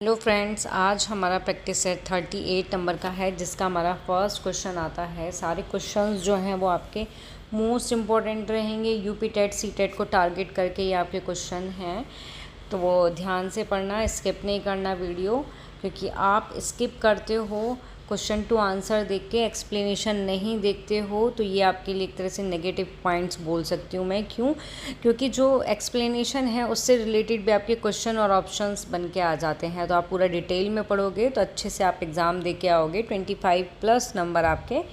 Hello friends, आज हमारा practice set 38 number का है, जिसका हमारा फर्स्ट क्वेश्चन आता है। सारे क्वेश्चंस जो हैं वो आपके मोस्ट इम्पॉर्टेंट रहेंगे। यूपी टेट सी टेट को टारगेट करके ये आपके क्वेश्चन हैं, तो वो ध्यान से पढ़ना, स्किप नहीं करना वीडियो, क्योंकि आप स्किप करते हो, क्वेश्चन टू आंसर देख के एक्सप्लेनेशन नहीं देखते हो, तो ये आपके लिए एक तरह से नेगेटिव पॉइंट्स बोल सकती हूँ मैं। क्यों? क्योंकि जो एक्सप्लेनेशन है उससे रिलेटेड भी आपके क्वेश्चन और ऑप्शंस बन के आ जाते हैं, तो आप पूरा डिटेल में पढ़ोगे तो अच्छे से आप एग्ज़ाम दे के आओगे। 25+ नंबर आपके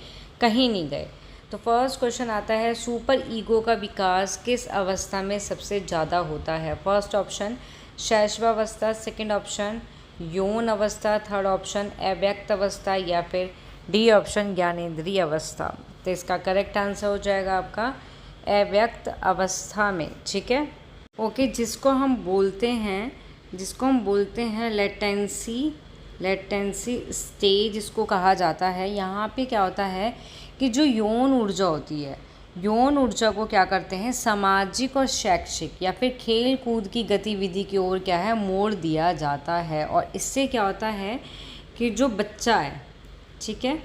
कहीं नहीं गए। तो फर्स्ट क्वेश्चन आता है, सुपर ईगो का विकास किस अवस्था में सबसे ज़्यादा होता है? फर्स्ट ऑप्शन शैशवावस्था, सेकंड ऑप्शन यौन अवस्था, थर्ड ऑप्शन अव्यक्त अवस्था, या फिर डी ऑप्शन ज्ञानेंद्रिय अवस्था। तो इसका करेक्ट आंसर हो जाएगा आपका अव्यक्त अवस्था में। ठीक है, ओके। जिसको हम बोलते हैं लेटेंसी स्टेज इसको कहा जाता है। यहाँ पे क्या होता है कि जो यौन ऊर्जा होती है, यौन ऊर्जा को क्या करते हैं, सामाजिक और शैक्षिक या फिर खेल कूद की गतिविधि की ओर क्या है, मोड़ दिया जाता है। और इससे क्या होता है कि जो बच्चा है, ठीक है,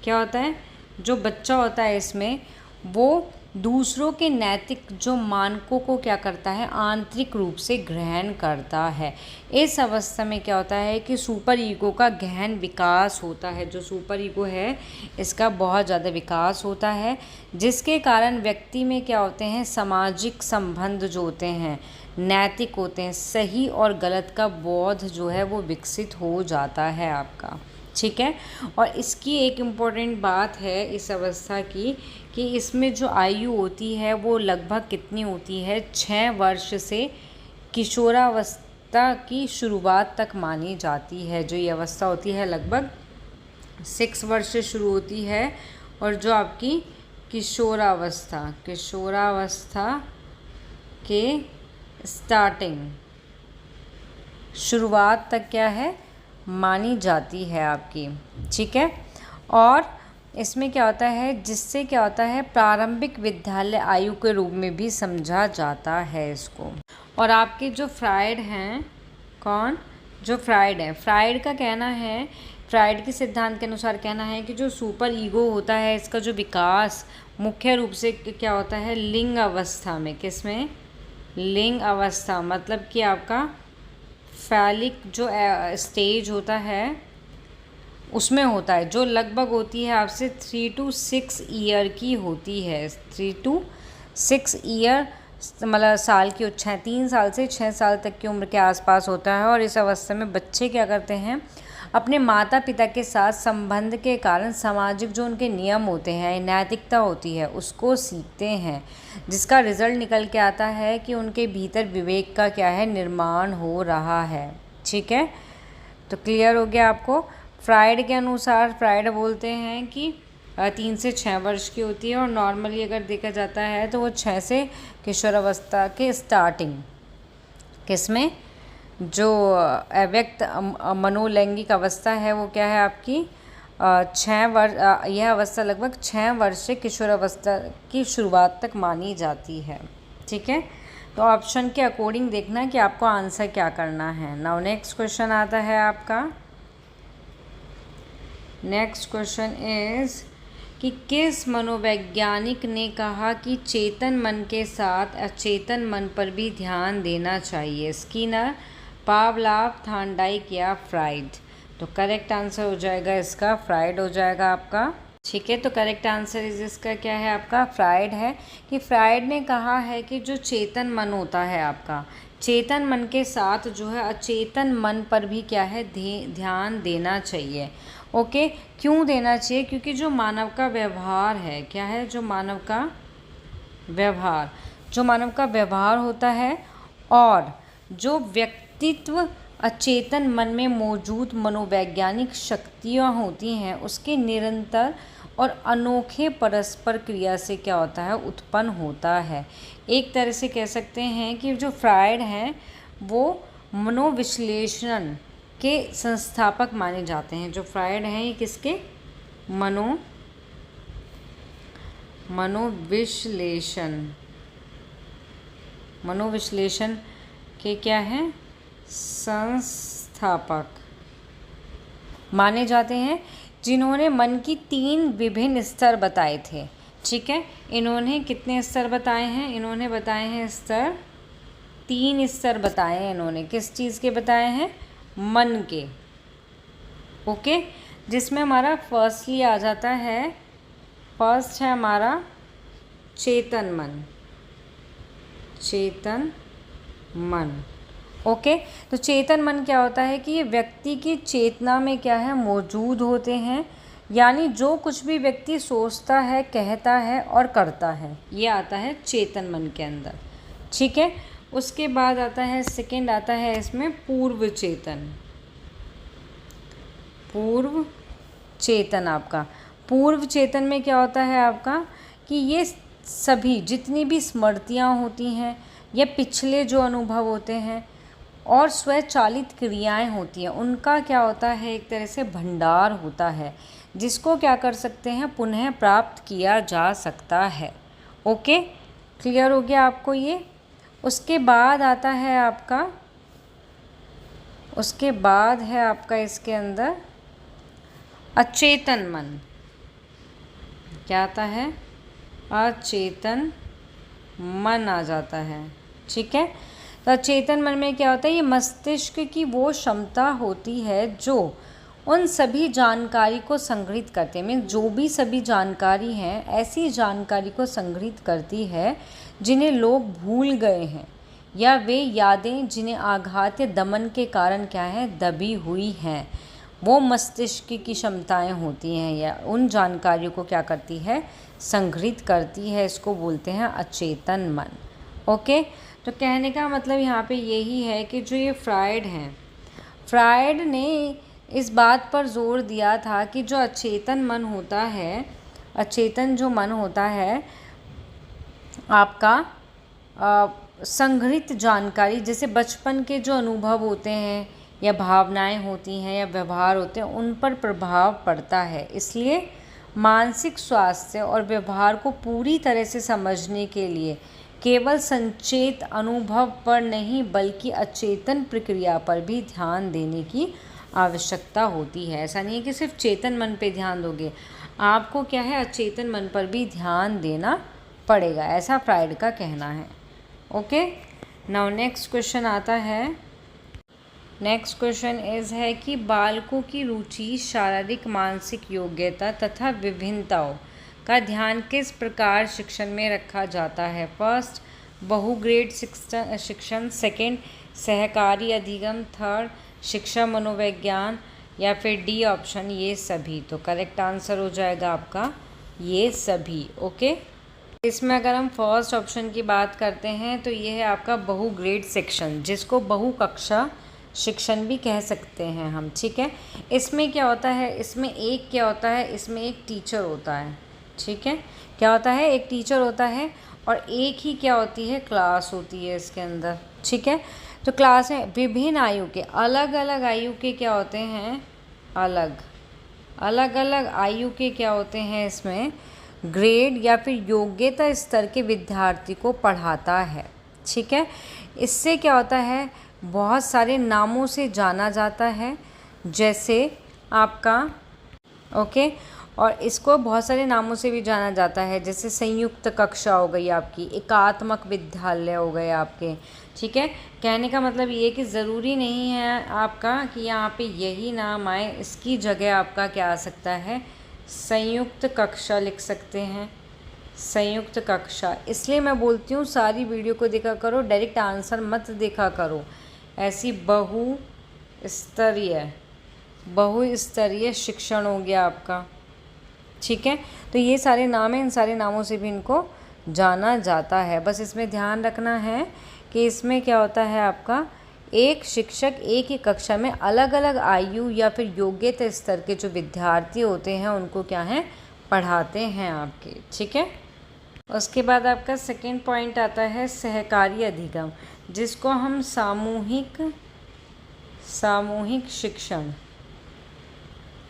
क्या होता है, जो बच्चा होता है इसमें वो दूसरों के नैतिक जो मानकों को क्या करता है, आंतरिक रूप से ग्रहण करता है। इस अवस्था में क्या होता है कि सुपर ईगो का गहन विकास होता है। जो सुपर ईगो है इसका बहुत ज़्यादा विकास होता है, जिसके कारण व्यक्ति में क्या होते हैं, सामाजिक संबंध जो होते हैं नैतिक होते हैं, सही और गलत का बोध जो है वो विकसित हो जाता है आपका। ठीक है, और इसकी एक इम्पॉर्टेंट बात है इस अवस्था की कि इसमें जो आयु होती है वो लगभग कितनी होती है, 6 वर्ष से किशोरावस्था की शुरुआत तक मानी जाती है। जो ये अवस्था होती है लगभग 6 वर्ष से शुरू होती है, और जो आपकी किशोरावस्था के स्टार्टिंग शुरुआत तक क्या है, मानी जाती है आपकी। ठीक है, और इसमें क्या होता है, जिससे क्या होता है, प्रारंभिक विद्यालय आयु के रूप में भी समझा जाता है इसको। और आपके जो फ्राइड हैं, कौन, जो फ्राइड है, फ्राइड का कहना है, फ्राइड के सिद्धांत के अनुसार कहना है कि जो सुपर ईगो होता है इसका जो विकास मुख्य रूप से क्या होता है, लिंग अवस्था में। किसमें? लिंग अवस्था, मतलब कि आपका फैलिक जो स्टेज होता है उसमें होता है, जो लगभग होती है आपसे 3 to 6 ईयर की होती है। 3 to 6 ईयर मतलब साल की 3 साल से 6 साल तक की उम्र के आसपास होता है। और इस अवस्था में बच्चे क्या करते हैं, अपने माता पिता के साथ संबंध के कारण सामाजिक जो उनके नियम होते हैं, नैतिकता होती है, उसको सीखते हैं, जिसका रिज़ल्ट निकल के आता है कि उनके भीतर विवेक का क्या है, निर्माण हो रहा है। ठीक है, तो क्लियर हो गया आपको। फ्राइड के अनुसार, फ्राइड बोलते हैं कि 3 से 6 वर्ष की होती है, और नॉर्मली अगर देखा जाता है तो वो 6 से किशोरावस्था के स्टार्टिंग, किसमें, जो अव्यक्त मनोलैंगिक अवस्था है वो क्या है आपकी 6 वर्ष, यह अवस्था लगभग 6 वर्ष से किशोरावस्था की शुरुआत तक मानी जाती है। ठीक है, तो ऑप्शन के अकॉर्डिंग देखना कि आपको आंसर क्या करना है। नाउ नेक्स्ट क्वेश्चन आता है आपका, नेक्स्ट क्वेश्चन इज़ कि किस मनोवैज्ञानिक ने कहा कि चेतन मन के साथ अचेतन मन पर भी ध्यान देना चाहिए? स्किनर, पावलाव, थॉर्नडाइक या फ्राइड? तो करेक्ट आंसर हो जाएगा इसका फ्राइड हो जाएगा आपका। ठीक है, तो करेक्ट आंसर इज इसका क्या है आपका, फ्राइड है। कि फ्राइड ने कहा है कि जो चेतन मन होता है आपका, चेतन मन के साथ जो है अचेतन मन पर भी क्या है, ध्यान देना चाहिए। ओके, क्यों देना चाहिए? क्योंकि जो मानव का व्यवहार है, क्या है, जो मानव का व्यवहार होता है, और जो व्यक्तित्व अचेतन मन में मौजूद मनोवैज्ञानिक शक्तियाँ होती हैं, उसके निरंतर और अनोखे परस्पर क्रिया से क्या होता है, उत्पन्न होता है। एक तरह से कह सकते हैं कि जो फ्राइड हैं वो मनोविश्लेषण के संस्थापक माने जाते हैं। जो फ्राइड हैं ये किसके, मनोविश्लेषण के क्या हैं, संस्थापक संस्थापक माने जाते हैं, जिन्होंने मन की 3 विभिन्न स्तर बताए थे। ठीक है, इन्होंने कितने स्तर बताए हैं? इन्होंने बताए हैं स्तर, 3 स्तर बताए हैं इन्होंने। किस चीज़ के बताए हैं? मन के। ओके, जिसमें हमारा फर्स्टली आ जाता है, फर्स्ट है हमारा चेतन मन। चेतन मन। ओके, तो चेतन मन क्या होता है कि ये व्यक्ति की चेतना में क्या है, मौजूद होते हैं, यानी जो कुछ भी व्यक्ति सोचता है, कहता है और करता है, ये आता है चेतन मन के अंदर। ठीक है, उसके बाद आता है सेकंड, आता है इसमें पूर्व चेतन। पूर्व चेतन आपका, पूर्व चेतन में क्या होता है आपका कि ये सभी जितनी भी स्मृतियाँ होती हैं या पिछले जो अनुभव होते हैं और स्वचालित क्रियाएं होती हैं, उनका क्या होता है, एक तरह से भंडार होता है, जिसको क्या कर सकते हैं, पुनः प्राप्त किया जा सकता है। ओके, क्लियर हो गया आपको ये? उसके बाद आता है आपका, उसके बाद है आपका इसके अंदर अचेतन मन। क्या आता है? अचेतन मन आ जाता है। ठीक है, तो अचेतन मन में क्या होता है, ये मस्तिष्क की वो क्षमता होती है जो उन सभी जानकारी को संग्रहित करते हैं, मीन्स जो भी सभी जानकारी हैं, ऐसी जानकारी को संग्रहित करती है जिन्हें लोग भूल गए हैं, या वे यादें जिन्हें आघात या दमन के कारण क्या है, दबी हुई हैं। वो मस्तिष्क की क्षमताएं होती हैं, या उन जानकारियों को क्या करती है, संग्रहित करती है। इसको बोलते हैं अचेतन मन। ओके, तो कहने का मतलब यहाँ पे यही है कि जो ये फ्रायड हैं, फ्रायड ने इस बात पर जोर दिया था कि जो अचेतन मन होता है, अचेतन जो मन होता है आपका, संग्रहित जानकारी, जैसे बचपन के जो अनुभव होते हैं या भावनाएं होती हैं या व्यवहार होते हैं, उन पर प्रभाव पड़ता है। इसलिए मानसिक स्वास्थ्य और व्यवहार को पूरी तरह से समझने के लिए केवल संचेत अनुभव पर नहीं बल्कि अचेतन प्रक्रिया पर भी ध्यान देने की आवश्यकता होती है। ऐसा नहीं है कि सिर्फ चेतन मन पे ध्यान दोगे, आपको क्या है, अचेतन मन पर भी ध्यान देना पड़ेगा, ऐसा फ्रायड का कहना है। ओके, नाउ नेक्स्ट क्वेश्चन आता है। नेक्स्ट क्वेश्चन इज़ है कि बालकों की रुचि, शारीरिक मानसिक योग्यता तथा विभिन्नताओं का ध्यान किस प्रकार शिक्षण में रखा जाता है? फर्स्ट, बहुग्रेड शिक्षण, सेकंड, सहकारी अधिगम, थर्ड, शिक्षा मनोविज्ञान, या फिर डी ऑप्शन ये सभी। तो करेक्ट आंसर हो जाएगा आपका ये सभी। ओके, इसमें अगर हम फर्स्ट ऑप्शन की बात करते हैं तो ये है आपका बहुग्रेड शिक्षण, जिसको बहुकक्षा शिक्षण भी कह सकते हैं हम। ठीक है, इसमें क्या होता है, इसमें एक क्या होता है, इसमें एक टीचर होता है। ठीक है, क्या होता है, एक टीचर होता है और एक ही क्या होती है, क्लास होती है इसके अंदर। ठीक है, तो क्लास में विभिन्न आयु के, अलग अलग आयु के क्या होते हैं, अलग अलग आयु के क्या होते हैं, इसमें ग्रेड या फिर योग्यता स्तर के विद्यार्थी को पढ़ाता है। ठीक है, इससे क्या होता है, बहुत सारे नामों से जाना जाता है, जैसे आपका ओके, और इसको बहुत सारे नामों से भी जाना जाता है, जैसे संयुक्त कक्षा हो गई आपकी, एकात्मक विद्यालय हो गए आपके। ठीक है, कहने का मतलब ये कि ज़रूरी नहीं है आपका कि यहाँ पे यही नाम आए, इसकी जगह आपका क्या आ सकता है, संयुक्त कक्षा लिख सकते हैं, संयुक्त कक्षा। इसलिए मैं बोलती हूँ सारी वीडियो को देखा करो, डायरेक्ट आंसर मत देखा करो। ऐसी बहुस्तरीय शिक्षण हो गया आपका। ठीक है, तो ये सारे नाम हैं, इन सारे नामों से भी इनको जाना जाता है। बस इसमें ध्यान रखना है कि इसमें क्या होता है आपका, एक शिक्षक एक ही कक्षा में अलग अलग आयु या फिर योग्यता स्तर के जो विद्यार्थी होते हैं उनको क्या है, पढ़ाते हैं आपके। ठीक है, उसके बाद आपका सेकंड पॉइंट आता है सहकारी अधिगम, जिसको हम सामूहिक शिक्षण।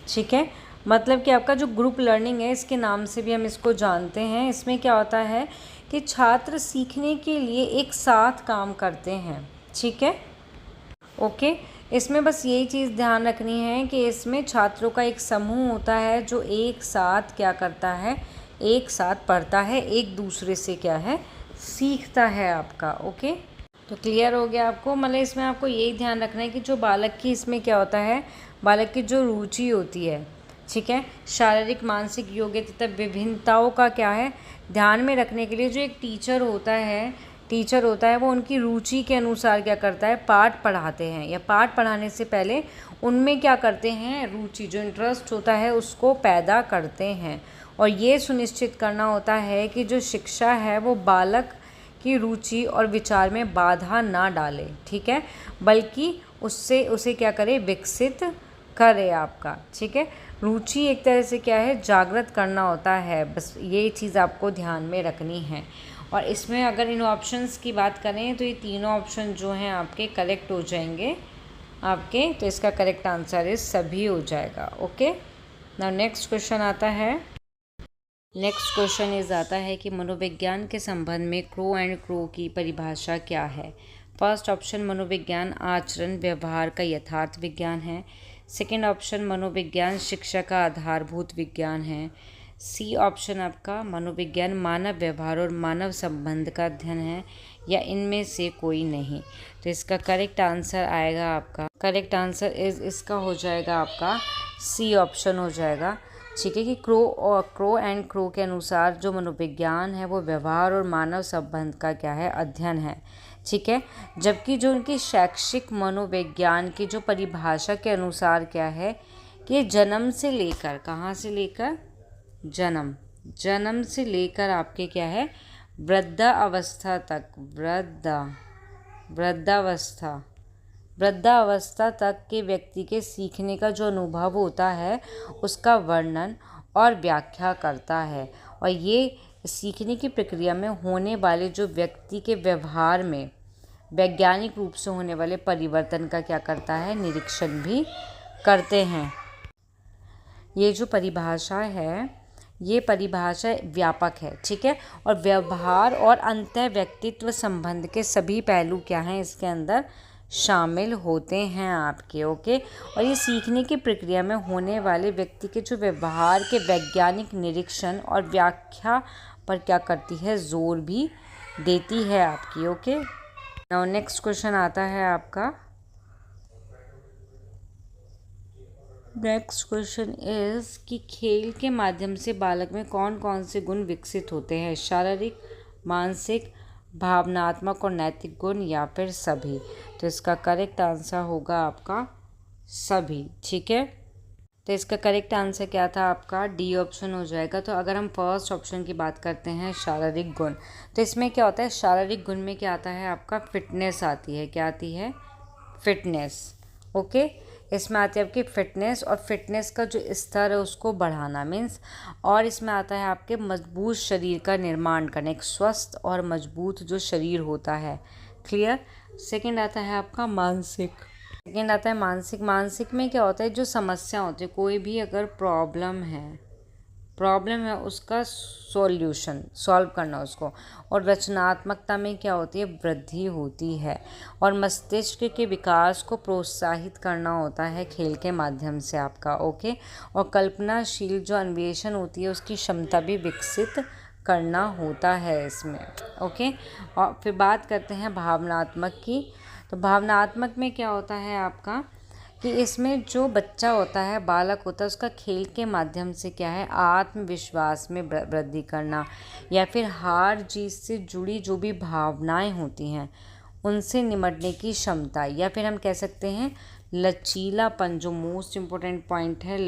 ठीक है, मतलब कि आपका जो ग्रुप लर्निंग है, इसके नाम से भी हम इसको जानते हैं। इसमें क्या होता है कि छात्र सीखने के लिए एक साथ काम करते हैं। ठीक है, ओके, इसमें बस यही चीज़ ध्यान रखनी है कि इसमें छात्रों का एक समूह होता है जो एक साथ क्या करता है, एक साथ पढ़ता है, एक दूसरे से क्या है, सीखता है आपका। ओके, तो क्लियर हो गया आपको। मतलब इसमें आपको यही ध्यान रखना है कि जो बालक की इसमें क्या होता है, बालक की जो रुचि होती है, ठीक है, शारीरिक मानसिक योग्यता तथा विभिन्नताओं का क्या है, ध्यान में रखने के लिए जो एक टीचर होता है वो उनकी रुचि के अनुसार क्या करता है, पाठ पढ़ाते हैं, या पाठ पढ़ाने से पहले उनमें क्या करते हैं, रुचि जो इंटरेस्ट होता है उसको पैदा करते हैं। और ये सुनिश्चित करना होता है कि जो शिक्षा है वो बालक की रुचि और विचार में बाधा ना डाले, ठीक है, बल्कि उसे क्या करे, विकसित करे आपका। ठीक है, रुचि एक तरह से क्या है, जागृत करना होता है। बस ये चीज़ आपको ध्यान में रखनी है। और इसमें अगर इन ऑप्शंस की बात करें तो ये तीनों ऑप्शन जो हैं आपके करेक्ट हो जाएंगे आपके, तो इसका करेक्ट आंसर इस सभी हो जाएगा। ओके, नाउ नेक्स्ट क्वेश्चन आता है। नेक्स्ट क्वेश्चन इज आता है कि मनोविज्ञान के संबंध में क्रो एंड क्रो की परिभाषा क्या है। फर्स्ट ऑप्शन मनोविज्ञान आचरण व्यवहार का यथार्थ विज्ञान है। सेकंड ऑप्शन मनोविज्ञान शिक्षा का आधारभूत विज्ञान है। सी ऑप्शन आपका मनोविज्ञान मानव व्यवहार और मानव संबंध का अध्ययन है, या इनमें से कोई नहीं। तो इसका करेक्ट आंसर आएगा आपका, करेक्ट आंसर इसका हो जाएगा आपका सी ऑप्शन हो जाएगा। ठीक है, कि क्रो एंड क्रो के अनुसार जो मनोविज्ञान है वो व्यवहार और मानव संबंध का क्या है, अध्ययन है। ठीक है, जबकि जो उनकी शैक्षिक मनोविज्ञान की जो परिभाषा के अनुसार क्या है कि जन्म से लेकर, कहाँ से लेकर, जन्म से लेकर आपके क्या है, वृद्धावस्था तक, वृद्धावस्था तक के व्यक्ति के सीखने का जो अनुभव होता है उसका वर्णन और व्याख्या करता है। और ये सीखने की प्रक्रिया में होने वाले जो व्यक्ति के व्यवहार में वैज्ञानिक रूप से होने वाले परिवर्तन का क्या करता है, निरीक्षण भी करते हैं। ये जो परिभाषा है, ये परिभाषा व्यापक है। ठीक है, और व्यवहार और अंतः व्यक्तित्व संबंध के सभी पहलू क्या हैं, इसके अंदर शामिल होते हैं आपके। ओके, और ये सीखने की प्रक्रिया में होने वाले व्यक्ति के जो व्यवहार के वैज्ञानिक निरीक्षण और व्याख्या पर क्या करती है, जोर भी देती है आपकी। ओके, नाउ नेक्स्ट क्वेश्चन आता है आपका। नेक्स्ट क्वेश्चन इज कि खेल के माध्यम से बालक में कौन कौन से गुण विकसित होते हैं, शारीरिक, मानसिक, भावनात्मक और नैतिक गुण, या फिर सभी। तो इसका करेक्ट आंसर होगा आपका सभी। ठीक है, तो इसका करेक्ट आंसर क्या था आपका, डी ऑप्शन हो जाएगा। तो अगर हम फर्स्ट ऑप्शन की बात करते हैं, शारीरिक गुण, तो इसमें क्या होता है, शारीरिक गुण में क्या आता है आपका, फिटनेस आती है। क्या आती है, फिटनेस। ओके, इसमें आती है आपकी फिटनेस, और फिटनेस का जो स्तर है उसको बढ़ाना मीन्स, और इसमें आता है आपके मजबूत शरीर का निर्माण करना, एक स्वस्थ और मजबूत जो शरीर होता है। क्लियर। सेकंड आता है आपका मानसिक। मानसिक में क्या होता है, जो समस्या होती है, कोई भी अगर प्रॉब्लम है उसका सॉल्व करना उसको। और रचनात्मकता में क्या होती है, वृद्धि होती है। और मस्तिष्क के विकास को प्रोत्साहित करना होता है खेल के माध्यम से आपका। ओके, और कल्पनाशील जो अन्वेषण होती है उसकी क्षमता भी विकसित करना होता है इसमें। ओके, और फिर बात करते हैं भावनात्मक की। तो भावनात्मक में क्या होता है आपका कि इसमें जो बच्चा होता है, बालक होता है, उसका खेल के माध्यम से क्या है, आत्मविश्वास में वृद्धि करना, या फिर हार जीत से जुड़ी जो भी भावनाएं होती हैं उनसे निपटने की क्षमता, या फिर हम कह सकते हैं लचीलापन, जो मोस्ट इम्पोर्टेंट पॉइंट है,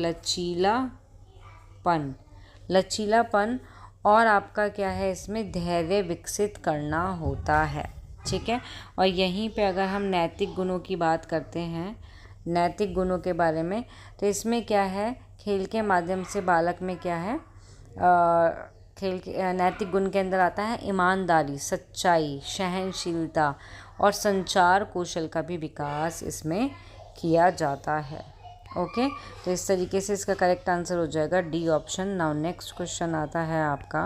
लचीलापन। और आपका क्या है, इसमें धैर्य विकसित करना होता है। ठीक है, और यहीं पे अगर हम नैतिक गुणों की बात करते हैं, नैतिक गुणों के बारे में, तो इसमें क्या है, खेल के माध्यम से बालक में क्या है, खेल के नैतिक गुण के अंदर आता है ईमानदारी, सच्चाई, सहनशीलता और संचार कौशल का भी विकास इसमें किया जाता है। ओके, तो इस तरीके से इसका करेक्ट आंसर हो जाएगा D option. Now next question आता है आपका।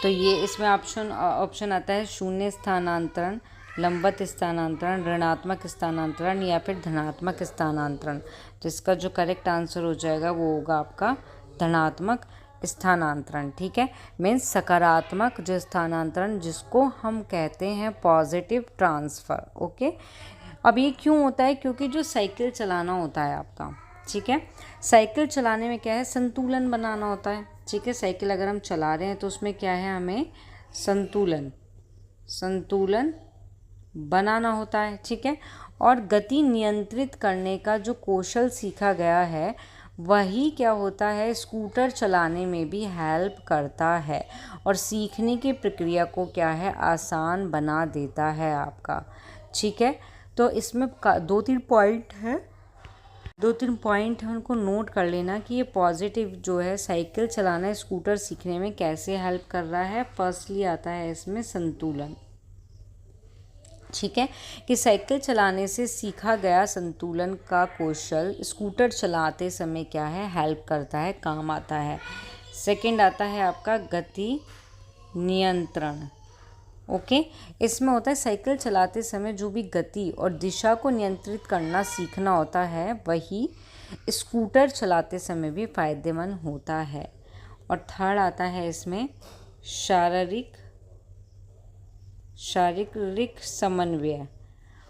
तो ये इसमें ऑप्शन आता है शून्य स्थानांतरण, लंबवत स्थानांतरण, ऋणात्मक स्थानांतरण या फिर धनात्मक स्थानांतरण। तो इसका जो करेक्ट आंसर हो जाएगा वो होगा आपका धनात्मक स्थानांतरण। ठीक है, मीन्स सकारात्मक जो स्थानांतरण जिसको हम कहते हैं पॉजिटिव ट्रांसफ़र। ओके, अब ये क्यों होता है? क्योंकि जो साइकिल चलाना होता है आपका, ठीक है, साइकिल चलाने में क्या है, संतुलन बनाना होता है। ठीक है, साइकिल अगर हम चला रहे हैं तो उसमें क्या है, हमें संतुलन बनाना होता है। ठीक है, और गति नियंत्रित करने का जो कौशल सीखा गया है वही क्या होता है, स्कूटर चलाने में भी हेल्प करता है और सीखने की प्रक्रिया को क्या है, आसान बना देता है आपका। ठीक है, तो इसमें 2-3 पॉइंट है, 2-3 पॉइंट है, उनको नोट कर लेना कि ये पॉजिटिव जो है साइकिल चलाना स्कूटर सीखने में कैसे हेल्प कर रहा है। फर्स्टली आता है इसमें संतुलन। ठीक है, कि साइकिल चलाने से सीखा गया संतुलन का कौशल स्कूटर चलाते समय क्या है, हेल्प करता है, काम आता है। सेकंड आता है आपका गति नियंत्रण। ओके, इसमें होता है साइकिल चलाते समय जो भी गति और दिशा को नियंत्रित करना सीखना होता है वही स्कूटर चलाते समय भी फायदेमंद होता है। और थर्ड आता है इसमें शारीरिक समन्वय,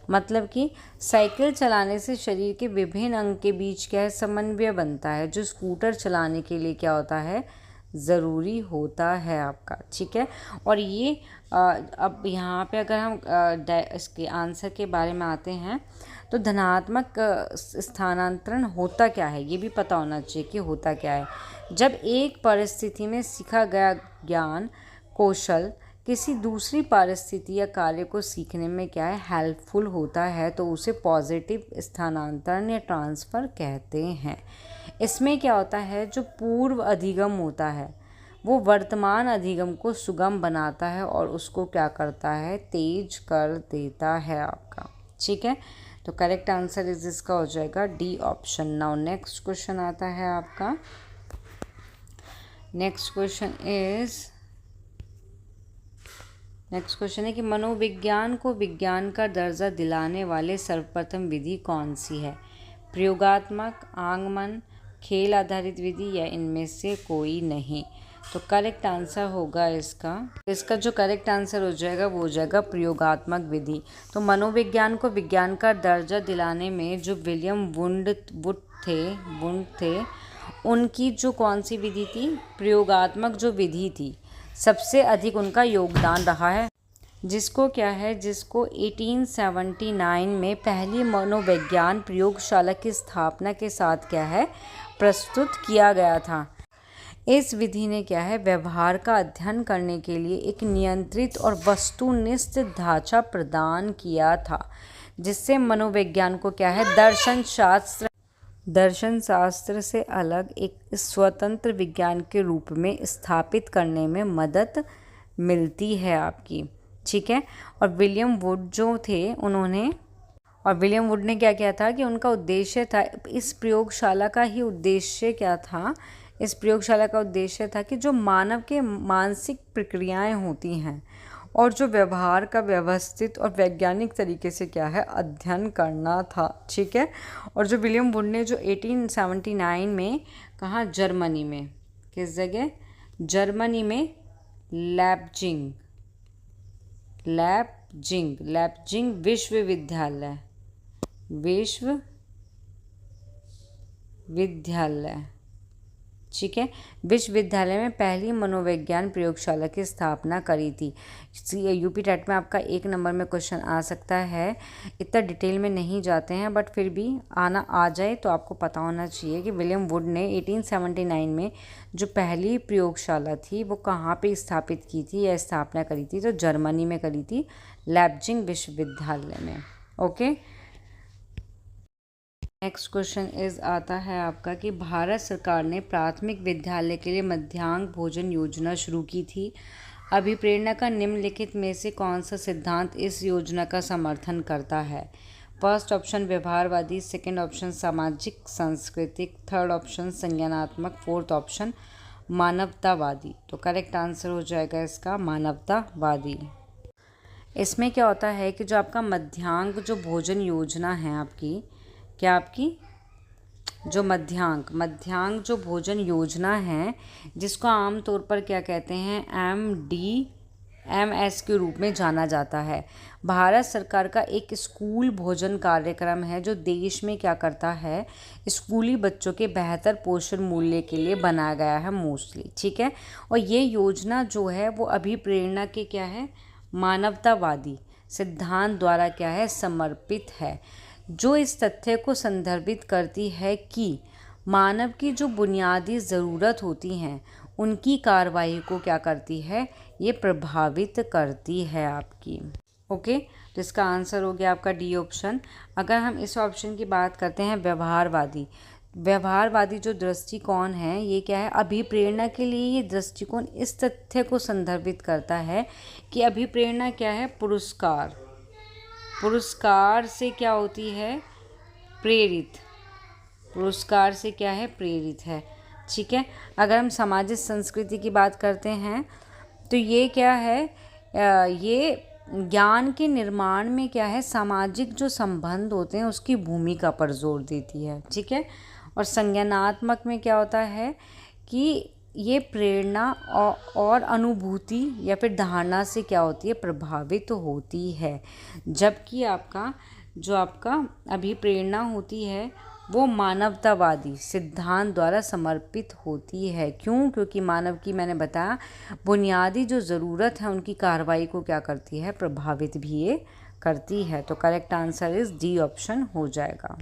मतलब कि साइकिल चलाने से शरीर के विभिन्न अंग के बीच क्या है, समन्वय बनता है, जो स्कूटर चलाने के लिए क्या होता है, ज़रूरी होता है आपका। ठीक है, और ये अब यहाँ पे अगर हम इसके आंसर के बारे में आते हैं तो धनात्मक स्थानांतरण होता क्या है ये भी पता होना चाहिए कि होता क्या है। जब एक परिस्थिति में सीखा गया ज्ञान कौशल किसी दूसरी परिस्थिति या कार्य को सीखने में क्या है, हेल्पफुल होता है, तो उसे पॉजिटिव स्थानांतरण या ट्रांसफ़र कहते हैं। इसमें क्या होता है, जो पूर्व अधिगम होता है वो वर्तमान अधिगम को सुगम बनाता है और उसको क्या करता है, तेज कर देता है आपका। ठीक है, तो करेक्ट आंसर इज इसका हो जाएगा D option. Now next question आता है आपका। नेक्स्ट क्वेश्चन है कि मनोविज्ञान को विज्ञान का दर्जा दिलाने वाले सर्वप्रथम विधि कौन सी है? प्रयोगात्मक, आगमन, खेल आधारित विधि या इनमें से कोई नहीं। तो करेक्ट आंसर होगा इसका जो करेक्ट आंसर हो जाएगा वो हो जाएगा प्रयोगात्मक विधि। तो मनोविज्ञान को विज्ञान का दर्जा दिलाने में जो विलियम वुंड थे उनकी जो कौन सी विधि थी, प्रयोगात्मक जो विधि थी, सबसे अधिक उनका योगदान रहा है, जिसको 1879 में पहली मनोविज्ञान प्रयोगशाला की स्थापना के साथ क्या है, प्रस्तुत किया गया था। इस विधि ने क्या है, व्यवहार का अध्ययन करने के लिए एक नियंत्रित और वस्तुनिष्ठ ढांचा प्रदान किया था, जिससे मनोविज्ञान को क्या है, दर्शन शास्त्र से अलग एक स्वतंत्र विज्ञान के रूप में स्थापित करने में मदद मिलती है आपकी। ठीक है, और विलियम वुड ने क्या किया था कि उनका उद्देश्य था, इस प्रयोगशाला का उद्देश्य था कि जो मानव के मानसिक प्रक्रियाएं होती हैं और जो व्यवहार का व्यवस्थित और वैज्ञानिक तरीके से क्या है, अध्ययन करना था। ठीक है, और जो विलियम वुड ने जो 1879 में कहाँ, जर्मनी में, किस जगह, जर्मनी में लैप्जिंग विश्वविद्यालय, ठीक है, विश्वविद्यालय में पहली मनोविज्ञान प्रयोगशाला की स्थापना करी थी। यूपी टेट में आपका 1 नंबर में क्वेश्चन आ सकता है, इतना डिटेल में नहीं जाते हैं बट फिर भी आ जाए तो आपको पता होना चाहिए कि विलियम वुड ने 1879 में जो पहली प्रयोगशाला थी वो कहाँ पे स्थापित की थी या स्थापना करी थी, तो जर्मनी में करी थी, लैप्जिंग विश्वविद्यालय में। ओके, नेक्स्ट क्वेश्चन आता है आपका कि भारत सरकार ने प्राथमिक विद्यालय के लिए मध्याह्न भोजन योजना शुरू की थी। अभिप्रेरणा का निम्नलिखित में से कौन सा सिद्धांत इस योजना का समर्थन करता है? फर्स्ट ऑप्शन व्यवहारवादी, सेकंड ऑप्शन सामाजिक सांस्कृतिक, थर्ड ऑप्शन संज्ञानात्मक, फोर्थ ऑप्शन मानवतावादी। तो करेक्ट आंसर हो जाएगा इसका मानवतावादी। इसमें क्या होता है कि जो आपका मध्यांक जो भोजन योजना है आपकी, क्या आपकी जो मध्यांक जो भोजन योजना है, जिसको आमतौर पर क्या कहते हैं, MDMS के रूप में जाना जाता है, भारत सरकार का एक स्कूल भोजन कार्यक्रम है जो देश में क्या करता है, स्कूली बच्चों के बेहतर पोषण मूल्य के लिए बनाया गया है मोस्टली, ठीक है। और ये योजना जो है वो अभिप्रेरणा के क्या है, मानवतावादी सिद्धांत द्वारा क्या है, समर्पित है, जो इस तथ्य को संदर्भित करती है कि मानव की जो बुनियादी ज़रूरत होती हैं उनकी कार्रवाई को क्या करती है, ये प्रभावित करती है आपकी। ओके, तो इसका आंसर हो गया आपका डी ऑप्शन। अगर हम इस ऑप्शन की बात करते हैं व्यवहारवादी जो दृष्टिकोण है, ये क्या है, अभिप्रेरणा के लिए ये दृष्टिकोण इस तथ्य को संदर्भित करता है कि अभिप्रेरणा क्या है, पुरस्कार से क्या होती है, पुरस्कार से क्या है, प्रेरित है, ठीक है। अगर हम सामाजिक संस्कृति की बात करते हैं तो ये क्या है, ये ज्ञान के निर्माण में क्या है, सामाजिक जो संबंध होते हैं उसकी भूमिका पर जोर देती है, ठीक है। और संज्ञानात्मक में क्या होता है कि ये प्रेरणा और अनुभूति या फिर धारणा से क्या होती है, प्रभावित होती है, जबकि आपका अभिप्रेरणा होती है वो मानवतावादी सिद्धांत द्वारा समर्पित होती है। क्यों? क्योंकि मानव की, मैंने बताया, बुनियादी जो ज़रूरत है उनकी कार्रवाई को क्या करती है, प्रभावित भी ये करती है। तो correct answer is D option हो जाएगा।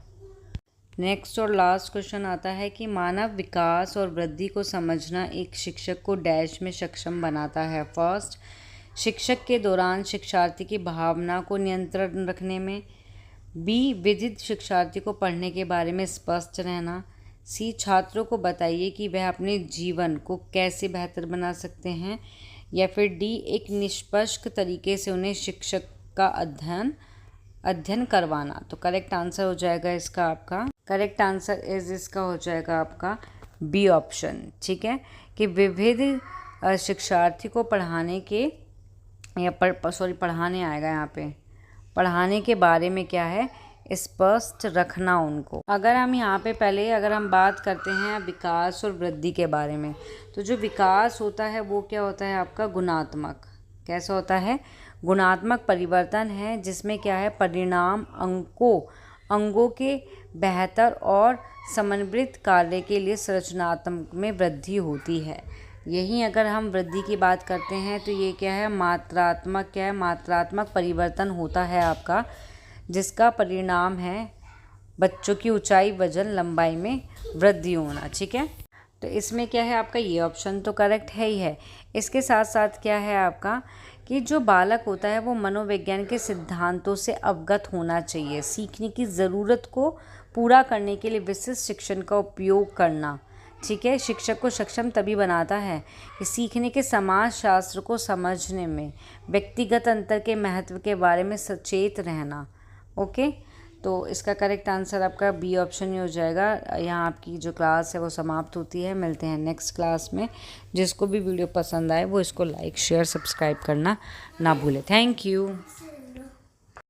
नेक्स्ट और लास्ट क्वेश्चन आता है कि मानव विकास और वृद्धि को समझना एक शिक्षक को डैश में सक्षम बनाता है। फर्स्ट, शिक्षक के दौरान शिक्षार्थी की भावना को नियंत्रण रखने में। बी, विदित शिक्षार्थी को पढ़ने के बारे में स्पष्ट रहना। सी, छात्रों को बताइए कि वह अपने जीवन को कैसे बेहतर बना सकते हैं। या फिर डी, एक निष्पक्ष तरीके से उन्हें शिक्षक का अध्ययन करवाना। तो करेक्ट आंसर हो जाएगा इसका आपका, करेक्ट आंसर इसका हो जाएगा आपका बी ऑप्शन, ठीक है, कि विविध शिक्षार्थी को पढ़ाने आएगा यहाँ पे, पढ़ाने के बारे में क्या है, स्पष्ट रखना उनको। अगर हम बात करते हैं विकास और वृद्धि के बारे में, तो जो विकास होता है वो क्या होता है आपका, गुणात्मक। कैसा होता है, गुणात्मक परिवर्तन है, जिसमें क्या है, परिणाम अंगों के बेहतर और समन्वित कार्य के लिए संरचनात्मक में वृद्धि होती है। यहीं अगर हम वृद्धि की बात करते हैं तो ये क्या है, मात्रात्मक परिवर्तन होता है आपका, जिसका परिणाम है बच्चों की ऊंचाई, वजन, लंबाई में वृद्धि होना, ठीक है। तो इसमें क्या है आपका, ये ऑप्शन तो करेक्ट है ही है। इसके साथ साथ क्या है आपका कि जो बालक होता है वो मनोविज्ञान के सिद्धांतों से अवगत होना चाहिए। सीखने की ज़रूरत को पूरा करने के लिए विशिष्ट शिक्षण का उपयोग करना, ठीक है, शिक्षक को सक्षम तभी बनाता है कि सीखने के समाजशास्त्र को समझने में व्यक्तिगत अंतर के महत्व के बारे में सचेत रहना। ओके, तो इसका करेक्ट आंसर आपका बी ऑप्शन ही हो जाएगा। यहाँ आपकी जो क्लास है वो समाप्त होती है। मिलते हैं नेक्स्ट क्लास में। जिसको भी वीडियो पसंद आए वो इसको लाइक, शेयर, सब्सक्राइब करना ना भूले। Thank you.